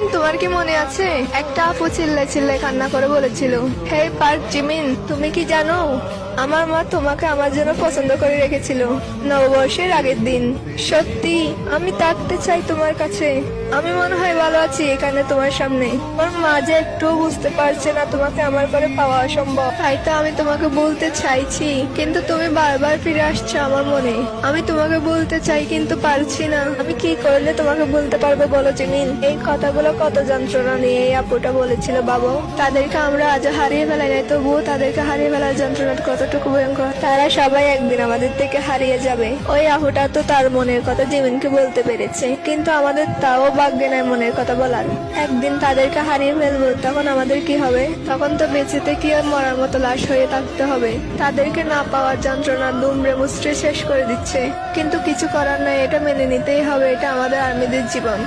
Jimin, তোমার কি মনে আছে একটা আপু চিল্লায় চিল্লায় কান্না করে বলেছিল, হে পার্ক জিমিন, তুমি কি জানো আমার মা তোমাকে আমার জন্য পছন্দ করে রেখেছিল নববর্ষের আগের দিন। সত্যি আমি থাকতে চাই তোমার কাছে। আমি মনে হয় ভালো আছি এখানে তোমার সামনে। আমার মা যে একটু বুঝতে পারছে না তোমাকে আমার করে পাওয়া অসম্ভব, তাই তো আমি তোমাকে বলতে চাইছি, কিন্তু তুমি বারবার ফিরে আসছো আমার মনে। আমি তোমাকে বলতে চাই কিন্তু পারছি না। আমি কি করলে তোমাকে বলতে পারবো বলো জিমিন? এই কথাগুলো কত যন্ত্রণা নিয়ে এই আপুটা বলেছিল বাবু। তাদেরকে আমরা আজও হারিয়ে ফেলাই নাই, তবুও তাদেরকে হারিয়ে ফেলার যন্ত্রণা কতটুকু ভয়ঙ্কর। তারা সবাই একদিন আমাদের থেকে হারিয়ে যাবে। ওই আপুটা তো তার মনের কথা জিমিনকে বলতে পেরেছে, কিন্তু আমাদের তাও ভাগ্যে নাই মনের কথা বলার। একদিন তাদেরকে হারিয়ে ফেলবো, তখন আমাদের কি হবে? তখন তো বেঁচে থেকে আর মরার মতো লাশ হয়ে থাকতে হবে। তাদেরকে না পাওয়ার যন্ত্রণা দুমড়ে মুচড়ে শেষ করে দিচ্ছে, কিন্তু কিছু করার নাই, এটা মেনে নিতেই হবে। এটা আমাদের আর্মিদের জীবন।